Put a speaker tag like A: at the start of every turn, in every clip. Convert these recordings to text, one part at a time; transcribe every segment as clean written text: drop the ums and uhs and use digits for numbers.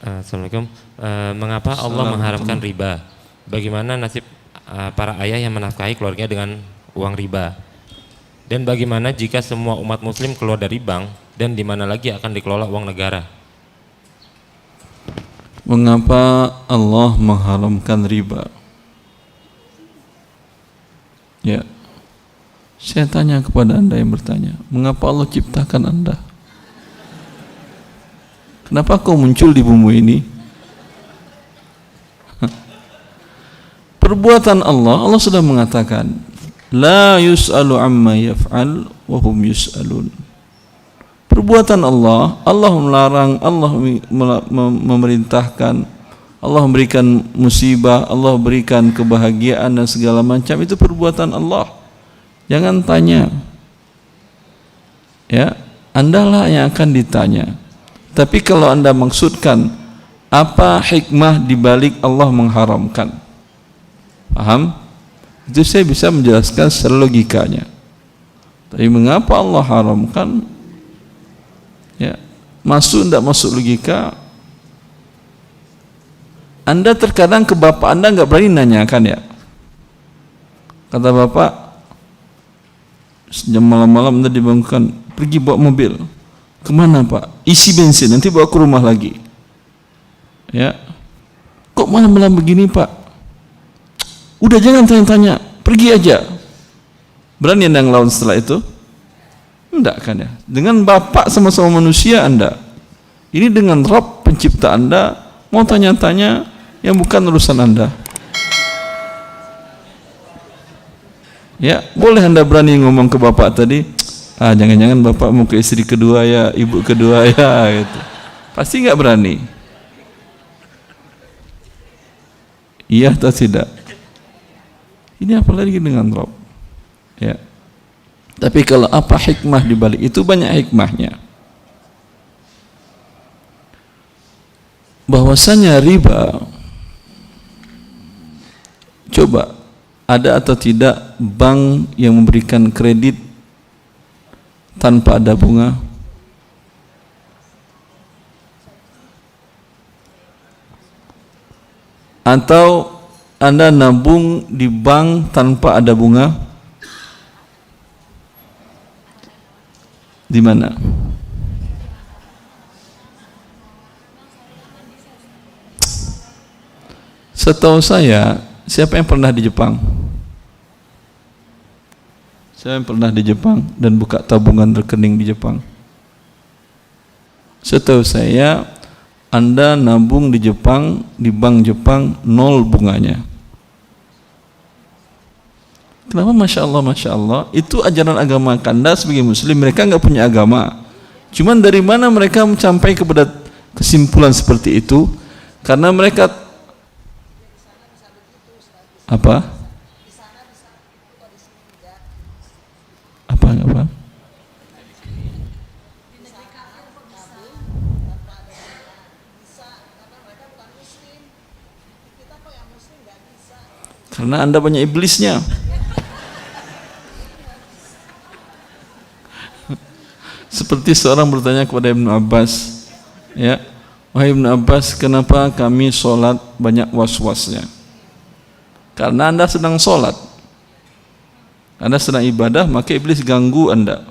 A: Assalamualaikum. Mengapa Allah mengharamkan riba? Bagaimana nasib para ayah yang menafkahi keluarganya dengan uang riba? Dan bagaimana jika semua umat muslim keluar dari bank dan di mana lagi akan dikelola uang negara?
B: Mengapa Allah mengharamkan riba? Ya, saya tanya kepada Anda yang bertanya, mengapa Allah ciptakan Anda? Kenapa kau muncul di bumi ini? Perbuatan Allah sudah mengatakan, la yus'alu amma yaf'al wa hum yus'alun. Perbuatan Allah melarang, Allah memerintahkan, Allah memberikan musibah, Allah berikan kebahagiaan dan segala macam, itu perbuatan Allah. Jangan tanya. Ya, Andalah yang akan ditanya. Tapi kalau Anda maksudkan apa hikmah di balik Allah mengharamkan, paham? Itu saya bisa menjelaskan secara logikanya. Tapi mengapa Allah haramkan? Ya, masuk tidak masuk logika? Anda terkadang ke bapak Anda nggak berani nanyakan ya. Kata bapak, jam malam-malam Anda dibangunkan, pergi bawa mobil. Kemana Pak? Isi bensin, nanti bawa ke rumah lagi. Ya, kok malam-malam begini Pak? Udah jangan tanya-tanya, pergi aja. Berani Anda ngelawan setelah itu? Enggak kan ya? Dengan bapak sama-sama manusia Anda. Ini dengan Rabb pencipta Anda, mau tanya-tanya yang bukan urusan Anda. Ya, boleh Anda berani ngomong ke bapak tadi, jangan-jangan bapak mau ke istri kedua ya, ibu kedua ya, gitu. Pasti enggak berani. Iya atau tidak? Ini apalagi dengan Rabb. Ya. Tapi kalau apa hikmah di balik itu, banyak hikmahnya. Bahwasanya riba, coba ada atau tidak bank yang memberikan kredit tanpa ada bunga? Atau Anda nabung di bank tanpa ada bunga? Di mana? Setahu saya, siapa yang pernah di Jepang? Siapa yang pernah di Jepang dan buka tabungan rekening di Jepang? Setahu saya, Anda nabung di Jepang, di bank Jepang, 0 bunganya. Kenapa? Masya Allah, itu ajaran agama Anda sebagai muslim. Mereka enggak punya agama. Cuman dari mana mereka mencapai kepada kesimpulan seperti itu? Karena mereka apa? Apa? Karena Anda banyak iblisnya. Seperti seorang bertanya kepada Ibnu Abbas, ya, wahai Ibnu Abbas, kenapa kami sholat banyak was-wasnya? Karena Anda sedang sholat, Anda sedang ibadah, maka iblis ganggu Anda.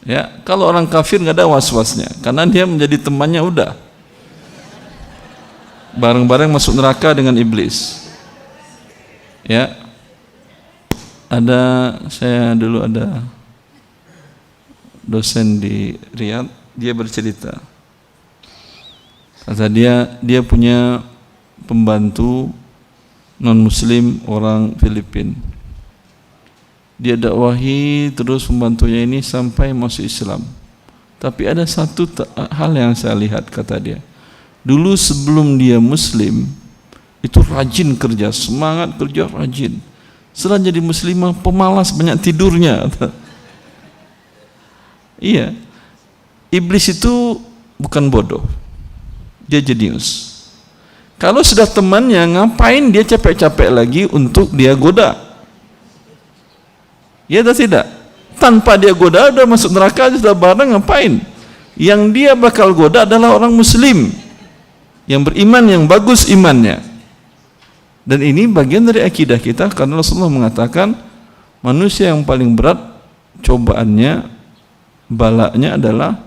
B: Ya, kalau orang kafir nggak ada was-wasnya, karena dia menjadi temannya, udah bareng-bareng masuk neraka dengan iblis. Ya, saya dulu ada dosen di Riyadh, dia bercerita, kata dia punya pembantu non muslim orang Filipina. Dia dakwahi terus pembantunya ini sampai masuk Islam. Tapi ada satu hal yang saya lihat, kata dia, dulu sebelum dia muslim itu rajin kerja, semangat kerja, rajin. Setelah jadi muslimah pemalas, banyak tidurnya. Iya, iblis itu bukan bodoh, dia jenius. Kalau sudah temannya, ngapain dia capek-capek lagi untuk dia goda? Ya atau tidak? Tanpa dia goda, udah masuk neraka, sudah bareng, ngapain? Yang dia bakal goda adalah orang muslim. yang beriman, yang bagus imannya. Dan ini bagian dari akidah kita, karena Rasulullah mengatakan manusia yang paling berat cobaannya, balanya adalah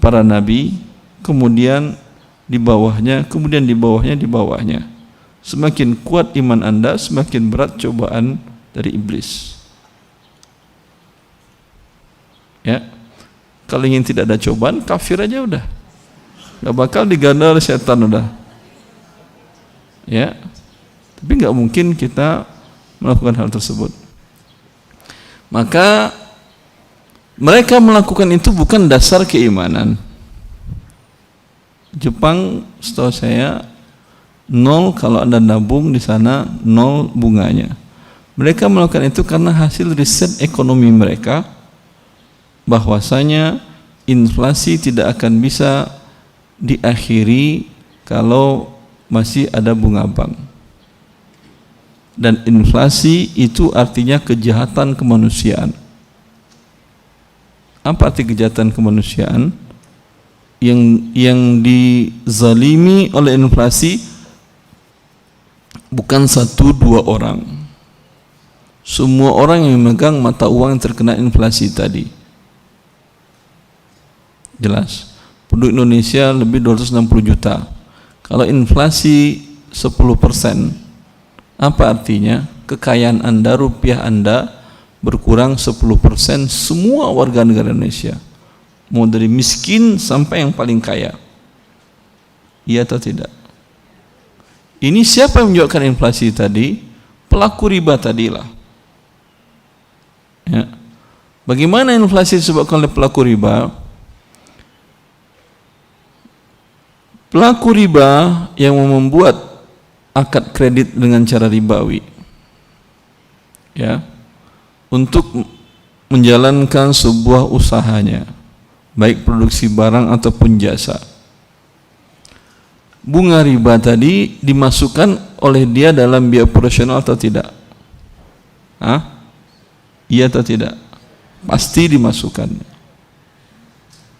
B: para nabi, kemudian di bawahnya, kemudian di bawahnya, di bawahnya. Semakin kuat iman Anda, semakin berat cobaan dari iblis. Ya, kalau ingin tidak ada cobaan, kafir aja udah, nggak bakal diganda oleh setan udah. Ya, tapi nggak mungkin kita melakukan hal tersebut. Maka mereka melakukan itu bukan dasar keimanan. Jepang, setahu saya, 0 kalau Anda nabung di sana, 0 bunganya. Mereka melakukan itu karena hasil riset ekonomi mereka, bahwasanya inflasi tidak akan bisa diakhiri kalau masih ada bunga bank. Dan inflasi itu artinya kejahatan kemanusiaan. Apa arti kejahatan kemanusiaan? Yang dizalimi oleh inflasi bukan 1-2 orang. Semua orang yang memegang mata uang yang terkena inflasi tadi. Jelas, penduduk Indonesia lebih 260 juta. Kalau inflasi 10%, apa artinya? Kekayaan Anda, rupiah Anda berkurang 10%, semua warga negara Indonesia, mau dari miskin sampai yang paling kaya. Iya atau tidak? Ini siapa yang menyebabkan inflasi tadi? Pelaku riba tadilah. Ya. Bagaimana inflasi disebabkan oleh pelaku riba? Pelaku riba yang membuat akad kredit dengan cara ribawi, ya, untuk menjalankan sebuah usahanya, baik produksi barang ataupun jasa. Bunga riba tadi dimasukkan oleh dia dalam biaya operasional atau tidak? Iya atau tidak? Pasti dimasukkan.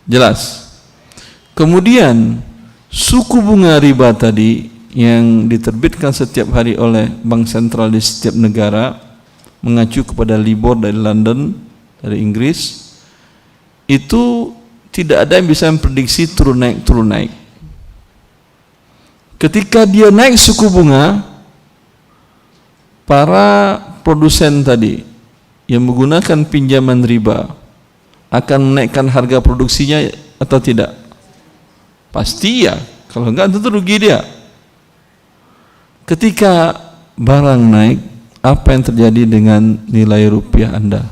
B: Jelas. Kemudian suku bunga riba tadi yang diterbitkan setiap hari oleh bank sentral di setiap negara, mengacu kepada LIBOR dari London, dari Inggris, itu tidak ada yang bisa memprediksi turun naik. Ketika dia naik suku bunga, para produsen tadi yang menggunakan pinjaman riba akan menaikkan harga produksinya atau tidak? Pasti ya, kalau enggak tentu rugi dia. Ketika barang naik, apa yang terjadi dengan nilai rupiah Anda?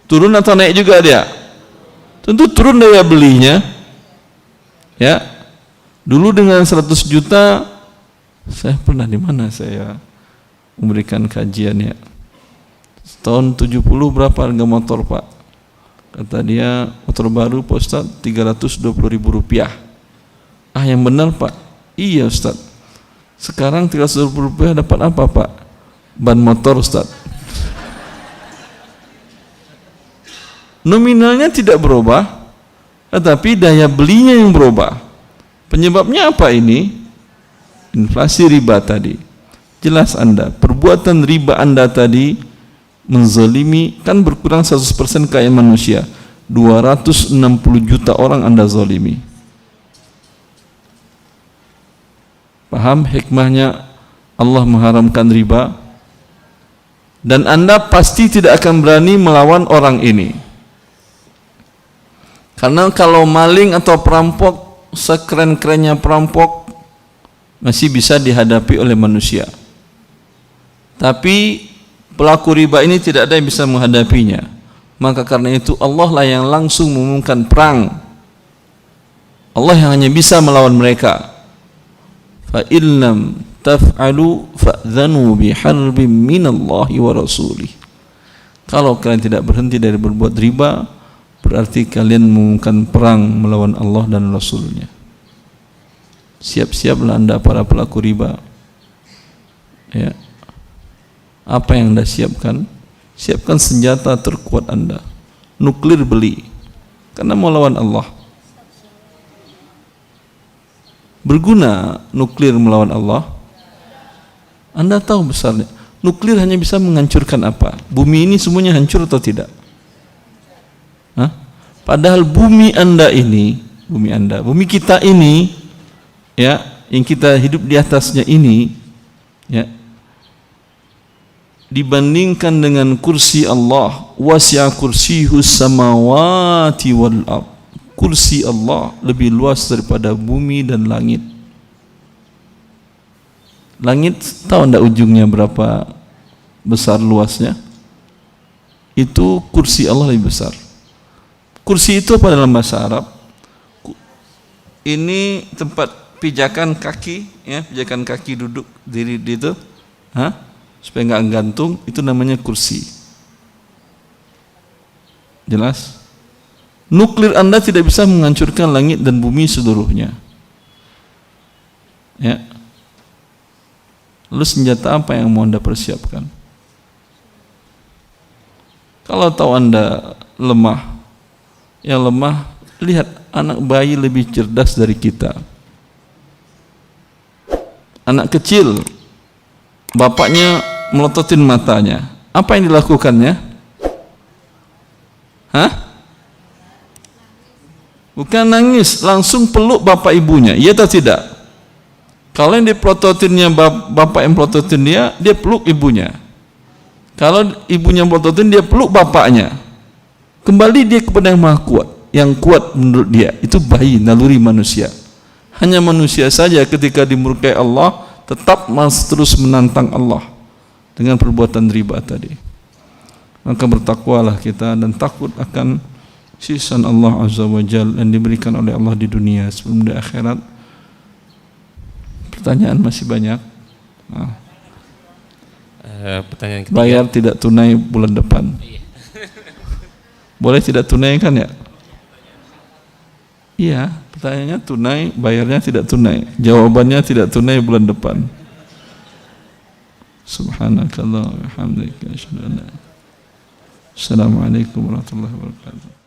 B: Turun atau naik juga dia? Tentu turun daya belinya. Ya. Dulu dengan 100 juta, saya pernah di mana saya memberikan kajian ya. Tahun 70 berapa harga motor, Pak? Kata dia, motor baru Pak Ustaz 320.000 rupiah. Yang benar Pak? Iya Ustaz. Sekarang 320 rupiah dapat apa Pak? Ban motor Ustaz. Nominalnya tidak berubah, tetapi daya belinya yang berubah. Penyebabnya apa ini? Inflasi riba tadi. Jelas Anda, perbuatan riba Anda tadi menzalimi, kan berkurang 100% kekayaan manusia. 260 juta orang Anda zalimi. Paham hikmahnya Allah mengharamkan riba? Dan Anda pasti tidak akan berani melawan orang ini. Karena kalau maling atau perampok, sekeren-kerennya perampok masih bisa dihadapi oleh manusia. Tapi pelaku riba ini tidak ada yang bisa menghadapinya. Maka karena itu Allah lah yang langsung mengumumkan perang. Allah yang hanya bisa melawan mereka. Fa illam taf'alu fa'dhanu biharbin minallahi wa rasulih. Kalau kalian tidak berhenti dari berbuat riba, berarti kalian mengumumkan perang melawan Allah dan Rasulnya. Siap-siaplah Anda para pelaku riba. Ya. Apa yang Anda siapkan? Siapkan senjata terkuat Anda. Nuklir beli. Karena mau lawan Allah. Berguna nuklir melawan Allah? Anda tahu besarnya. Nuklir hanya bisa menghancurkan apa? Bumi ini semuanya hancur atau tidak? Hah? Padahal bumi Anda ini, bumi kita ini, ya, yang kita hidup di atasnya ini, ya, dibandingkan dengan kursi Allah, wasi'a kursiyus samawati wal ard. Kursi Allah lebih luas daripada bumi dan langit. Langit tahu anda ujungnya berapa besar luasnya? Itu kursi Allah lebih besar. Kursi itu apa dalam bahasa Arab? Ini tempat pijakan kaki, ya, pijakan kaki duduk diri di itu, supaya nggak gantung. Itu namanya kursi. Jelas? Nuklir Anda tidak bisa menghancurkan langit dan bumi seluruhnya. Ya. Lalu senjata apa yang mau Anda persiapkan? Kalau tahu Anda lemah, yang lemah, lihat anak bayi lebih cerdas dari kita. Anak kecil, bapaknya melototin matanya. Apa yang dilakukannya? Hah? Bukan nangis, langsung peluk bapak ibunya. Iya atau tidak? Kalau yang dipelototinnya bapak yang pelototin dia peluk ibunya. Kalau ibunya pelototin, dia peluk bapaknya. Kembali dia kepada yang maha kuat. Yang kuat menurut dia, itu bayi, naluri manusia. Hanya manusia saja ketika dimurkai Allah, tetap terus menantang Allah dengan perbuatan riba tadi. Maka bertakwalah kita dan takut akan siksaan Allah Azza wa Jalla yang diberikan oleh Allah di dunia sebelum di akhirat. Pertanyaan masih banyak.
A: Pertanyaan ketiga.
B: Bayar tidak tunai bulan depan. Boleh tidak tunai kan ya? Iya, pertanyaannya tunai, bayarnya tidak tunai. Jawabannya tidak tunai bulan depan. Subhanakallah wa bihamdika asyhadu an la ilaha illa anta. Assalamualaikum warahmatullahi wabarakatuh.